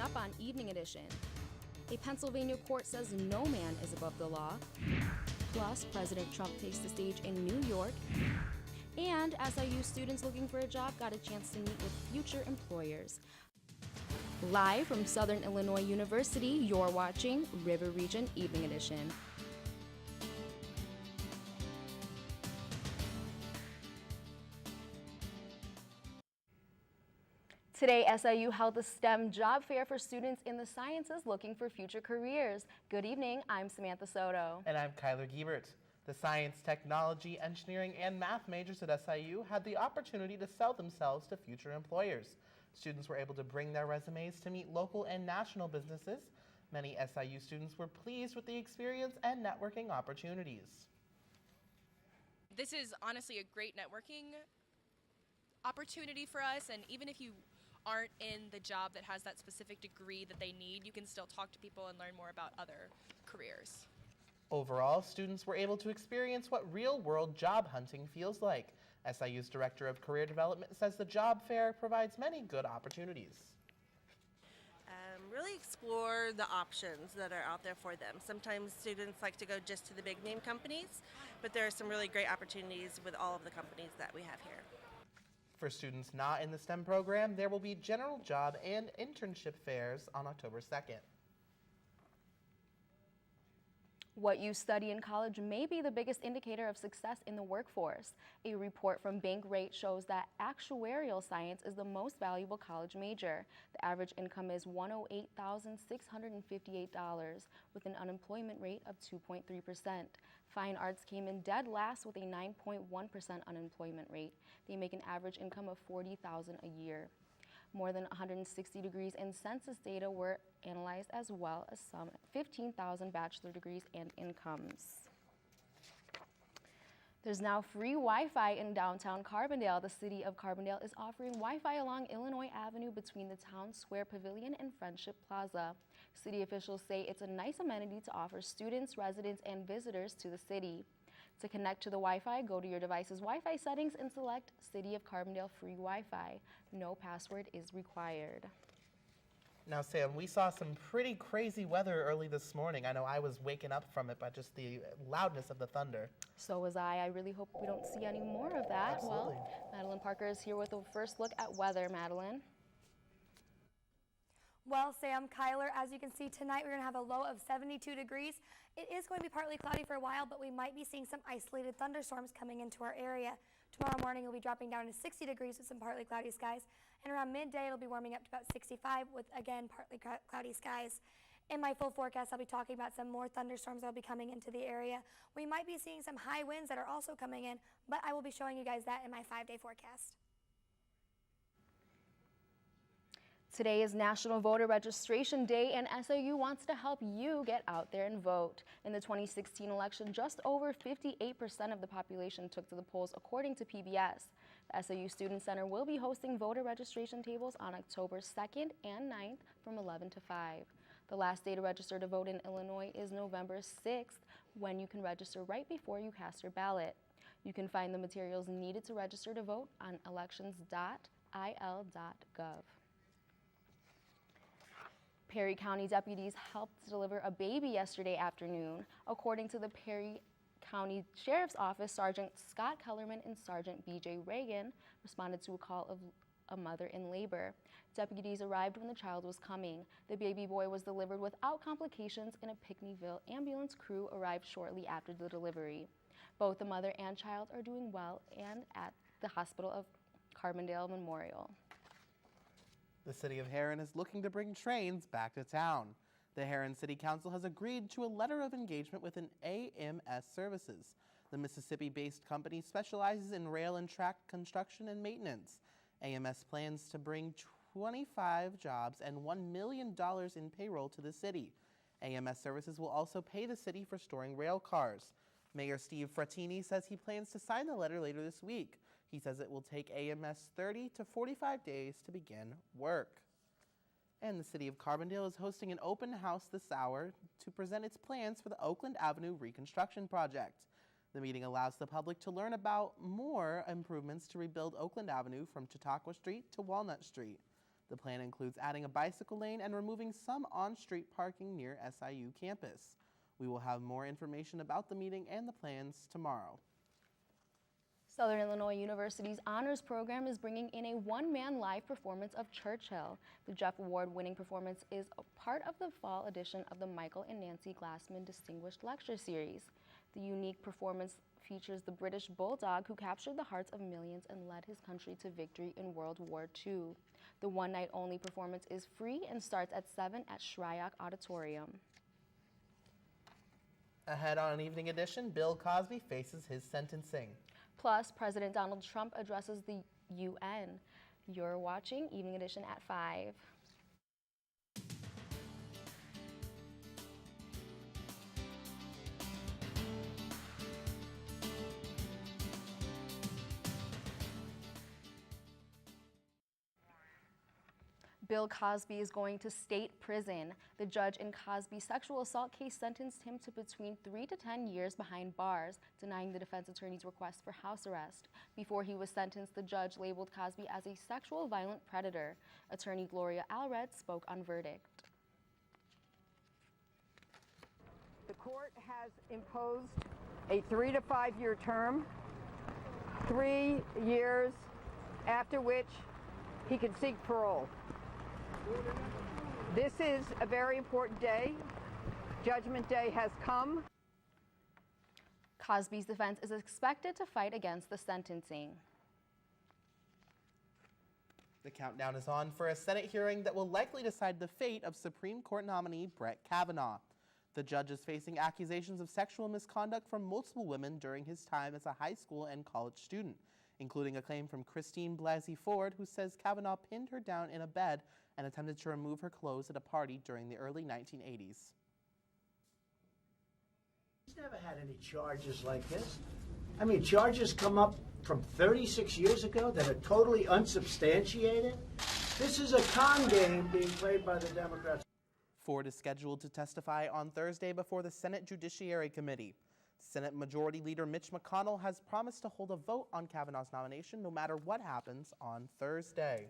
up on Evening Edition. A Pennsylvania court says no man is above the law. Plus, President Trump takes the stage in New York. And SIU students looking for a job got a chance to meet with future employers. Live from Southern Illinois University, you're watching River Region Evening Edition. Today, SIU held the STEM job fair for students in the sciences looking for future careers. Good evening, I'm Samantha Soto. And I'm Kyler Giebert. The science, technology, engineering, and math majors at SIU had the opportunity to sell themselves to future employers. Students were able to bring their resumes to meet local and national businesses. Many SIU students were pleased with the experience and networking opportunities. This is honestly a great networking opportunity for us, and even if you aren't in the job that has that specific degree that they need, you can still talk to people and learn more about other careers. Overall, students were able to experience what real-world job hunting feels like. SIU's Director of Career Development says the job fair provides many good opportunities. Really explore the options that are out there for them. Sometimes students like to go just to the big name companies, but there are some really great opportunities with all of the companies that we have here. For students not in the STEM program, there will be general job and internship fairs on October 2nd. What you study in college may be the biggest indicator of success in the workforce. A report from Bankrate shows that actuarial science is the most valuable college major. The average income is $108,658 with an unemployment rate of 2.3%. Fine arts came in dead last with a 9.1% unemployment rate. They make an average income of $40,000 a year. More than 160 degrees in census data were analyzed, as well as some 15,000 bachelor degrees and incomes. There's now free Wi-Fi in downtown Carbondale. The city of Carbondale is offering Wi-Fi along Illinois Avenue between the Town Square Pavilion and Friendship Plaza. City officials say it's a nice amenity to offer students, residents, and visitors to the city. To connect to the Wi-Fi, go to your device's Wi-Fi settings and select City of Carbondale free Wi-Fi. No password is required. Now, Sam, we saw some pretty crazy weather early this morning. I know I was waking up from it by just the loudness of the thunder. So was I. I really hope we don't see any more of that. Absolutely. Well, Madeline Parker is here with a first look at weather. Madeline. Well, Sam, Kyler, as you can see tonight, we're going to have a low of 72 degrees. It is going to be partly cloudy for a while, but we might be seeing some isolated thunderstorms coming into our area. Tomorrow morning, it'll be dropping down to 60 degrees with some partly cloudy skies. And around midday, it'll be warming up to about 65 with, again, partly cloudy skies. In my full forecast, I'll be talking about some more thunderstorms that will be coming into the area. We might be seeing some high winds that are also coming in, but I will be showing you guys that in my 5-day forecast. Today is National Voter Registration Day, and SIU wants to help you get out there and vote. In the 2016 election, just over 58% of the population took to the polls, according to PBS. The SIU Student Center will be hosting voter registration tables on October 2nd and 9th from 11 to 5. The last day to register to vote in Illinois is November 6th, when you can register right before you cast your ballot. You can find the materials needed to register to vote on elections.il.gov. Perry County deputies helped deliver a baby yesterday afternoon. According to the Perry County Sheriff's Office, Sergeant Scott Kellerman and Sergeant B.J. Reagan responded to a call of a mother in labor. Deputies arrived when the child was coming. The baby boy was delivered without complications, and a Pinckneyville ambulance crew arrived shortly after the delivery. Both the mother and child are doing well and at the Hospital of Carbondale Memorial. The City of Herrin is looking to bring trains back to town. The Herrin City Council has agreed to a letter of engagement with an AMS Services. The Mississippi-based company specializes in rail and track construction and maintenance. AMS plans to bring 25 jobs and $1 million in payroll to the city. AMS Services will also pay the city for storing rail cars. Mayor Steve Frattini says he plans to sign the letter later this week. He says it will take AMS 30 to 45 days to begin work. And the city of Carbondale is hosting an open house this hour to present its plans for the Oakland Avenue reconstruction project. The meeting allows the public to learn about more improvements to rebuild Oakland Avenue from Chautauqua Street to Walnut Street. The plan includes adding a bicycle lane and removing some on-street parking near SIU campus. We will have more information about the meeting and the plans tomorrow. Southern Illinois University's honors program is bringing in a one-man live performance of Churchill. The Jeff Award-winning performance is a part of the fall edition of the Michael and Nancy Glassman Distinguished Lecture Series. The unique performance features the British bulldog who captured the hearts of millions and led his country to victory in World War II. The one-night-only performance is free and starts at 7 at Shryock Auditorium. Ahead on an evening edition, Bill Cosby faces his sentencing. Plus, President Donald Trump addresses the UN. You're watching Evening Edition at 5. Bill Cosby is going to state prison. The judge in Cosby's sexual assault case sentenced him to between 3 to 10 years behind bars, denying the defense attorney's request for house arrest. Before he was sentenced, the judge labeled Cosby as a sexual violent predator. Attorney Gloria Allred spoke on verdict. The court has imposed a 3 to 5 year term, 3 years after which he can seek parole. This is a very important day. Judgment Day has come. Cosby's defense is expected to fight against the sentencing. The countdown is on for a Senate hearing that will likely decide the fate of Supreme Court nominee Brett Kavanaugh. The judge is facing accusations of sexual misconduct from multiple women during his time as a high school and college student, including a claim from Christine Blasey Ford, who says Kavanaugh pinned her down in a bed and attempted to remove her clothes at a party during the early 1980s. He's never had any charges like this. I mean, charges come up from 36 years ago that are totally unsubstantiated. This is a con game being played by the Democrats. Ford is scheduled to testify on Thursday before the Senate Judiciary Committee. Senate Majority Leader Mitch McConnell has promised to hold a vote on Kavanaugh's nomination no matter what happens on Thursday.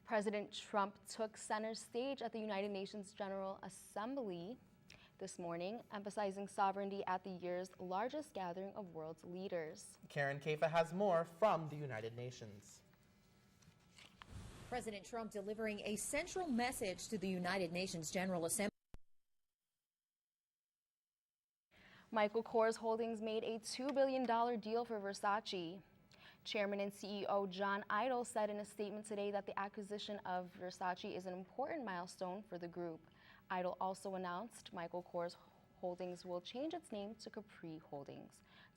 President Trump took center stage at the United Nations General Assembly this morning, emphasizing sovereignty at the year's largest gathering of world's leaders. Karen Kaifa has more from the United Nations. President Trump delivering a central message to the United Nations General Assembly. Michael Kors Holdings made a $2 billion deal for Versace. Chairman and CEO John Idol said in a statement today that the acquisition of Versace is an important milestone for the group. Idol also announced Michael Kors Holdings will change its name to Capri Holdings.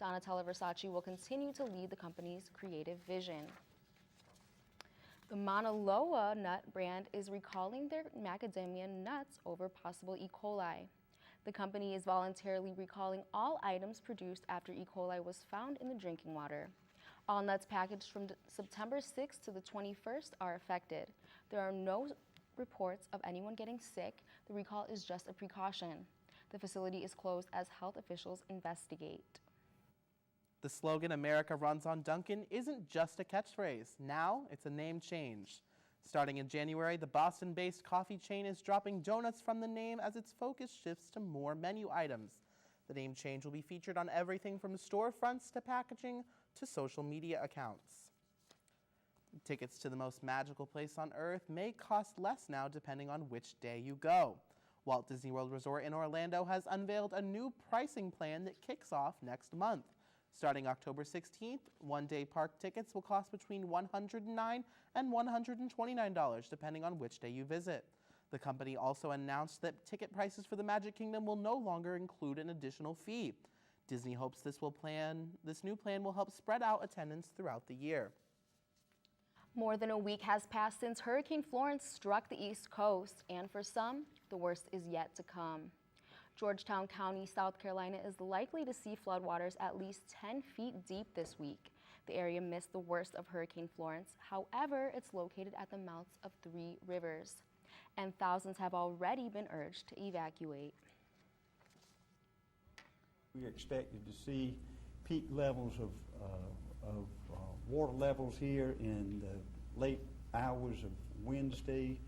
Donatella Versace will continue to lead the company's creative vision. The Mauna Loa nut brand is recalling their macadamia nuts over possible E. coli. The company is voluntarily recalling all items produced after E. coli was found in the drinking water. All nuts packaged from September 6th to the 21st are affected. There are no reports of anyone getting sick. The recall is just a precaution. The facility is closed as health officials investigate. The slogan "America runs on Dunkin'" isn't just a catchphrase. Now it's a name change. Starting in January, the Boston-based coffee chain is dropping donuts from the name as its focus shifts to more menu items. The name change will be featured on everything from storefronts to packaging to social media accounts. Tickets to the most magical place on earth may cost less now depending on which day you go. Walt Disney World Resort in Orlando has unveiled a new pricing plan that kicks off next month. Starting October 16th, one-day park tickets will cost between $109 and $129 depending on which day you visit. The company also announced that ticket prices for the Magic Kingdom will no longer include an additional fee. Disney hopes this new plan will help spread out attendance throughout the year. More than a week has passed since Hurricane Florence struck the East Coast, and for some, the worst is yet to come. Georgetown County, South Carolina is likely to see floodwaters at least 10 feet deep this week. The area missed the worst of Hurricane Florence. However, it's located at the mouths of 3 rivers, and thousands have already been urged to evacuate. We expected to see peak levels of water levels here in the late hours of Wednesday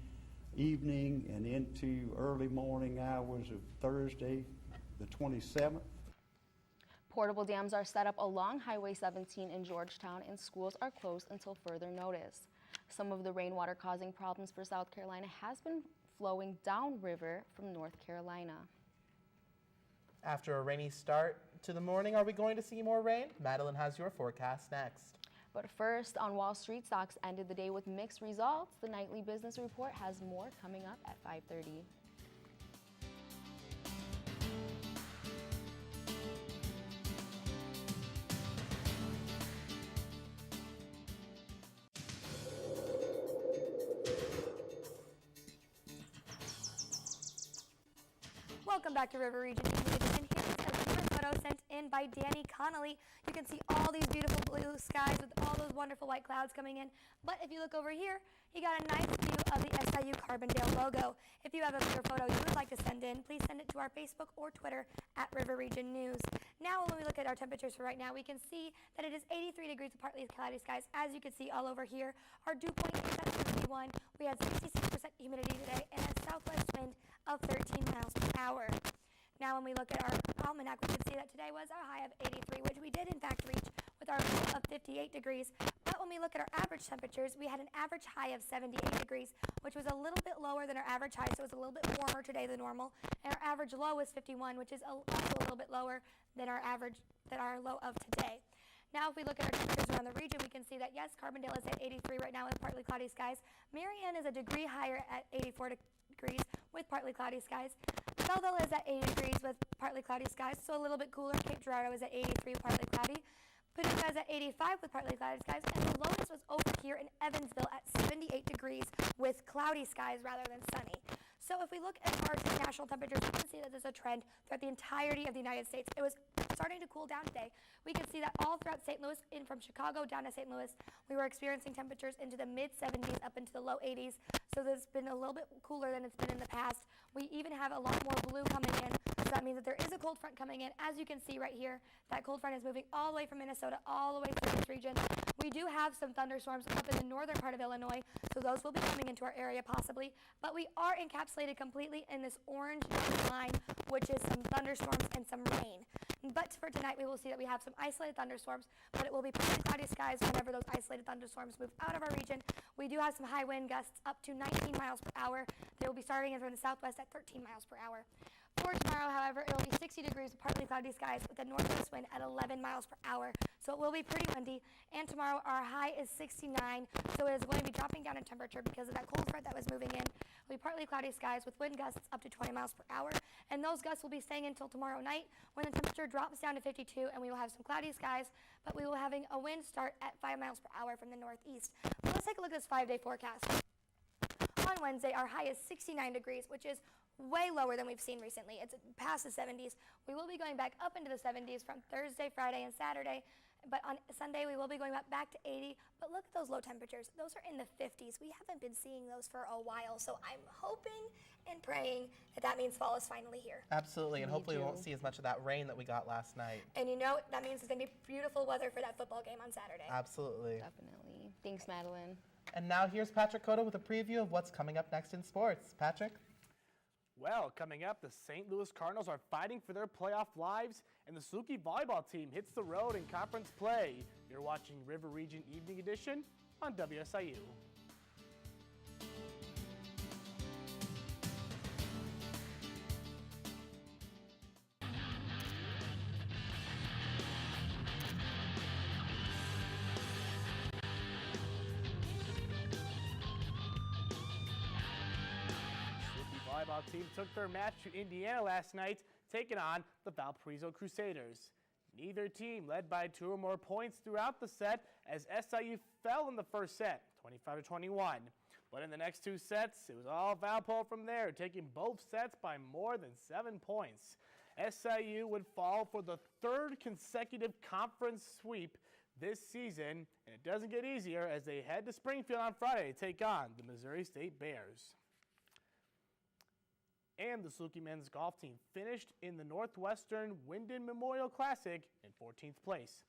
evening and into early morning hours of Thursday, the 27th. Portable dams are set up along Highway 17 in Georgetown, and schools are closed until further notice. Some of the rainwater causing problems for South Carolina has been flowing downriver from North Carolina. After a rainy start to the morning, are we going to see more rain? Madeline has your forecast next. But first, on Wall Street, stocks ended the day with mixed results. The nightly business report has more coming up at 5:30. Welcome back to River Region Evening Edition. Here's a summer photo sent in by Danny Connolly. You can see all these beautiful blue skies with all those wonderful white clouds coming in. But if you look over here, you got a nice view of the SIU Carbondale logo. If you have a clear photo you would like to send in, please send it to our Facebook or Twitter at River Region News. Now when we look at our temperatures for right now, we can see that it is 83 degrees with partly cloudy skies. As you can see all over here, our dew point is at 61. We had 66% humidity today and a southwest wind of 13 miles per hour. Now when we look at our almanac, we can see that today was our high of 83, which we did in fact reach with our low of 58 degrees. But when we look at our average temperatures, we had an average high of 78 degrees, which was a little bit lower than our average high, so it was a little bit warmer today than normal. And our average low was 51, which is also a little bit lower than our low of today. Now, if we look at our temperatures around the region, we can see that, yes, Carbondale is at 83 right now with partly cloudy skies. Marianne is a degree higher at 84 degrees with partly cloudy skies. Belleville is at 80 degrees with partly cloudy skies, so a little bit cooler. Cape Girardeau is at 83 with partly cloudy. Paducah is at 85 with partly cloudy skies, and the lowest was over here in Evansville at 78 degrees with cloudy skies rather than sunny. So if we look at our national temperatures, we can see that there's a trend throughout the entirety of the United States. It was starting to cool down today. We can see that all throughout St. Louis, in from Chicago down to St. Louis, we were experiencing temperatures into the mid-70s up into the low 80s. So there's been a little bit cooler than it's been in the past. We even have a lot more blue coming in. So that means that there is a cold front coming in. As you can see right here, that cold front is moving all the way from Minnesota all the way through this region. We do have some thunderstorms up in the northern part of Illinois, so those will be coming into our area possibly. But we are encapsulated completely in this orange line, which is some thunderstorms and some rain. But for tonight, we will see that we have some isolated thunderstorms, but it will be partly cloudy skies whenever those isolated thunderstorms move out of our region. We do have some high wind gusts up to 19 miles per hour. They will be starting in from the southwest at 13 miles per hour. For tomorrow, however, it will be 60 degrees with partly cloudy skies with a northwest wind at 11 miles per hour. So it will be pretty windy. And tomorrow, our high is 69, so it is going to be dropping down in temperature because of that cold front that was moving in. It will be partly cloudy skies with wind gusts up to 20 miles per hour. And those gusts will be staying until tomorrow night when the temperature drops down to 52 and we will have some cloudy skies, but we will be having a wind start at 5 miles per hour from the northeast. But let's take a look at this 5-day forecast. On Wednesday, our high is 69 degrees, which is way lower than we've seen recently. It's past the 70s. We will be going back up into the 70s from Thursday, Friday, and Saturday. But on Sunday, we will be going back to 80. But look at those low temperatures. Those are in the 50s. We haven't been seeing those for a while. So I'm hoping and praying that that means fall is finally here. Absolutely, and hopefully we won't see as much of that rain that we got last night. And you know, that means it's going to be beautiful weather for that football game on Saturday. Absolutely. Definitely. Thanks, Madeline. And now here's Patrick Cota with a preview of what's coming up next in sports. Patrick? Well, coming up, the St. Louis Cardinals are fighting for their playoff lives, and the Saluki volleyball team hits the road in conference play. You're watching River Region Evening Edition on WSIU. Volleyball team took their match to Indiana last night, taking on the Valparaiso Crusaders. Neither team led by 2 or more points throughout the set as SIU fell in the first set, 25-21. But in the next 2 sets, it was all Valpo from there, taking both sets by more than 7 points. SIU would fall for the 3rd consecutive conference sweep this season, and it doesn't get easier as they head to Springfield on Friday to take on the Missouri State Bears. And the Saluki men's golf team finished in the Northwestern Wyndon Memorial Classic in 14th place.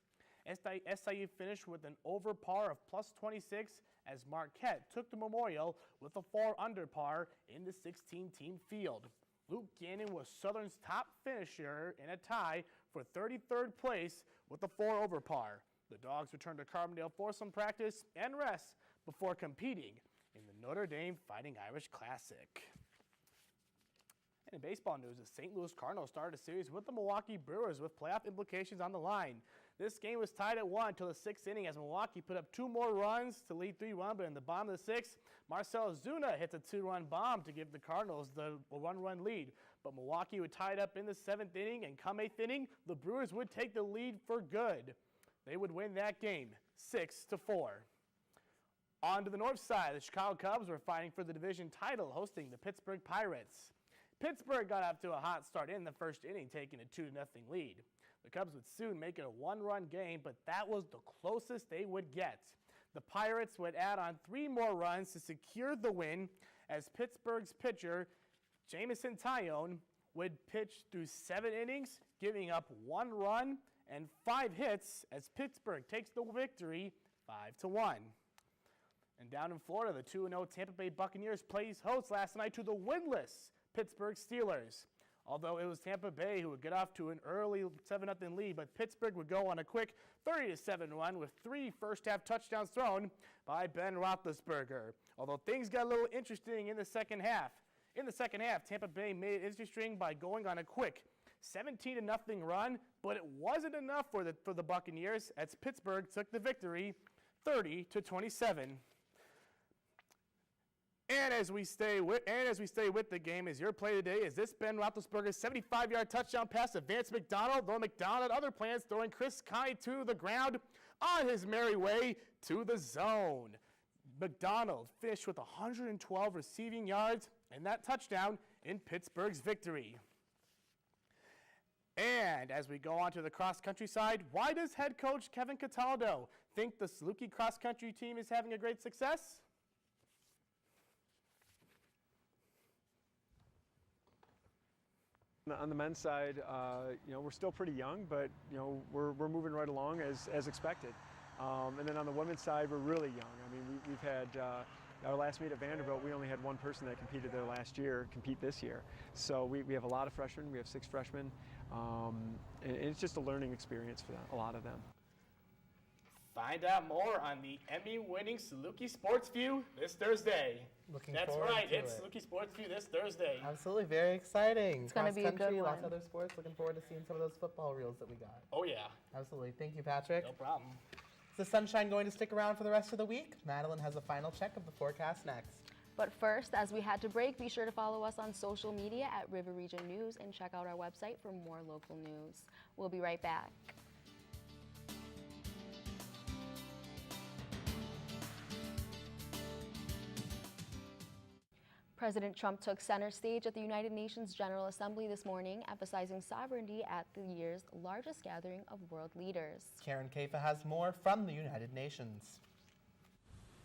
SIU finished with an over par of plus 26 as Marquette took the Memorial with a 4 under par in the 16-team field. Luke Gannon was Southern's top finisher in a tie for 33rd place with a 4 over par. The Dogs returned to Carbondale for some practice and rest before competing in the Notre Dame Fighting Irish Classic. And in baseball news, the St. Louis Cardinals started a series with the Milwaukee Brewers with playoff implications on the line. This game was tied at 1 until the 6th inning as Milwaukee put up 2 more runs to lead 3-1, but in the bottom of the 6th, Marcell Ozuna hits a 2-run bomb to give the Cardinals the 1-run lead. But Milwaukee would tie it up in the 7th inning, and come 8th inning, the Brewers would take the lead for good. They would win that game 6-4. On to the north side, the Chicago Cubs were fighting for the division title, hosting the Pittsburgh Pirates. Pittsburgh got off to a hot start in the first inning, taking a 2-0 lead. The Cubs would soon make it a 1-run game, but that was the closest they would get. The Pirates would add on 3 more runs to secure the win as Pittsburgh's pitcher, Jameson Taillon, would pitch through 7 innings, giving up 1 run and 5 hits as Pittsburgh takes the victory 5-1. And down in Florida, the 2-0 Tampa Bay Buccaneers plays host last night to the winless Pittsburgh Steelers. Although it was Tampa Bay who would get off to an early 7-0 lead, but Pittsburgh would go on a quick 30-7 run with 3 first-half touchdowns thrown by Ben Roethlisberger. Although things got a little interesting in the second half. In the second half, Tampa Bay made it interesting by going on a quick 17-0 run, but it wasn't enough for the Buccaneers as Pittsburgh took the victory 30-27. And as we stay with the game, as your play today is this Ben Roethlisberger's 75-yard touchdown pass to Vance McDonald, though McDonald had other plans, throwing Chris Conley to the ground on his merry way to the zone. McDonald finished with 112 receiving yards and that touchdown in Pittsburgh's victory. And as we go on to the cross-country side, why does head coach Kevin Cataldo think the Saluki cross-country team is having a great success? On the men's side, we're still pretty young, but we're moving right along as expected. And then on the women's side, we're really young. I mean, we've had our last meet at Vanderbilt. We only had 1 person that competed there last year compete this year. So we have a lot of freshmen. We have 6 freshmen, and it's just a learning experience for them, a lot of them. Find out more on the Emmy-winning Saluki Sports View this Thursday. That's right, it's Saluki Sports View this Thursday. Absolutely, very exciting. It's going to be a good one. Lots of other sports. Looking forward to seeing some of those football reels that we got. Oh, yeah. Absolutely. Thank you, Patrick. No problem. Is the sunshine going to stick around for the rest of the week? Madeline has a final check of the forecast next. But first, as we had to break, be sure to follow us on social media at River Region News and check out our website for more local news. We'll be right back. President Trump took center stage at the United Nations General Assembly this morning, emphasizing sovereignty at the year's largest gathering of world leaders. Karen Kaifa has more from the United Nations.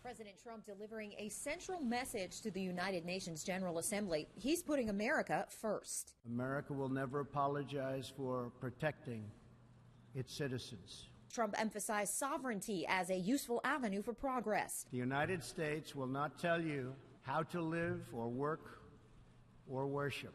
President Trump delivering a central message to the United Nations General Assembly. He's putting America first. America will never apologize for protecting its citizens. Trump emphasized sovereignty as a useful avenue for progress. The United States will not tell you how to live or work or worship.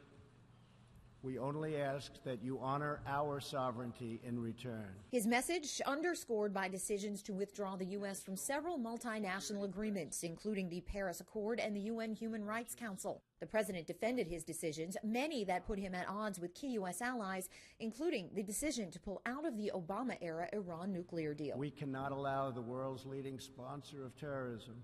We only ask that you honor our sovereignty in return. His message underscored by decisions to withdraw the U.S. from several multinational agreements, including the Paris Accord and the UN Human Rights Council. The president defended his decisions, many that put him at odds with key U.S. allies, including the decision to pull out of the Obama-era Iran nuclear deal. We cannot allow the world's leading sponsor of terrorism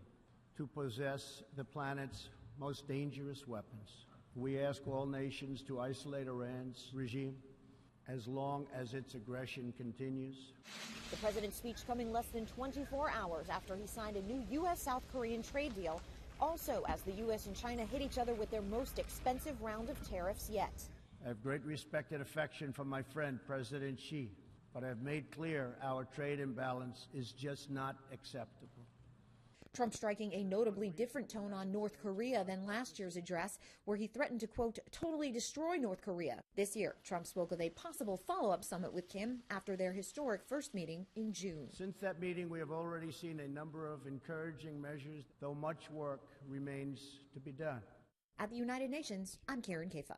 to possess the planet's most dangerous weapons. We ask all nations to isolate Iran's regime as long as its aggression continues. The president's speech coming less than 24 hours after he signed a new U.S.-South Korean trade deal, also as the U.S. and China hit each other with their most expensive round of tariffs yet. I have great respect and affection for my friend, President Xi, but I have made clear our trade imbalance is just not acceptable. Trump striking a notably different tone on North Korea than last year's address, where he threatened to, quote, totally destroy North Korea. This year, Trump spoke of a possible follow-up summit with Kim after their historic first meeting in June. Since that meeting, we have already seen a number of encouraging measures, though much work remains to be done. At the United Nations, I'm Karen Kafa.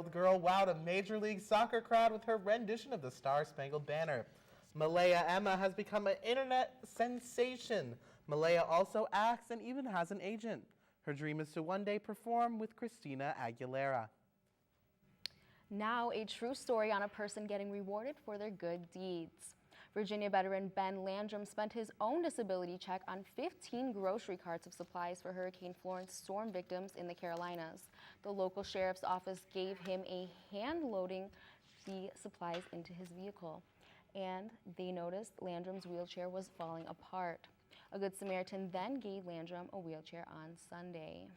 The girl wowed a Major League Soccer crowd with her rendition of the Star-Spangled Banner. Malaya Emma has become an internet sensation. Malaya also acts and even has an agent. Her dream is to one day perform with Christina Aguilera. Now, a true story on a person getting rewarded for their good deeds. Virginia veteran Ben Landrum spent his own disability check on 15 grocery carts of supplies for Hurricane Florence storm victims in the Carolinas. The local sheriff's office gave him a hand loading the supplies into his vehicle, and they noticed Landrum's wheelchair was falling apart. A Good Samaritan then gave Landrum a wheelchair on Sunday.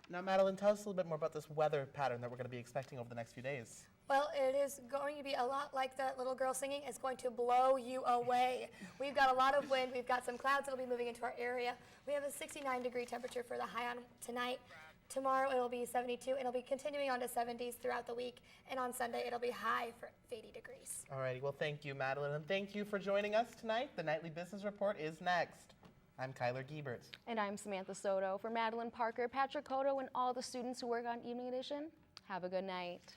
Now, Madeline, tell us a little bit more about this weather pattern that we're going to be expecting over the next few days. Well, it is going to be a lot like that little girl singing. It's going to blow you away. We've got a lot of wind. We've got some clouds that will be moving into our area. We have a 69-degree temperature for the high on tonight. Tomorrow it'll be 72. It'll be continuing on to 70s throughout the week. And on Sunday it'll be high for 80 degrees. All righty. Well, thank you, Madeline. And thank you for joining us tonight. The Nightly Business Report is next. I'm Kyler Giebert. And I'm Samantha Soto. For Madeline Parker, Patrick Cotto, and all the students who work on Evening Edition, have a good night.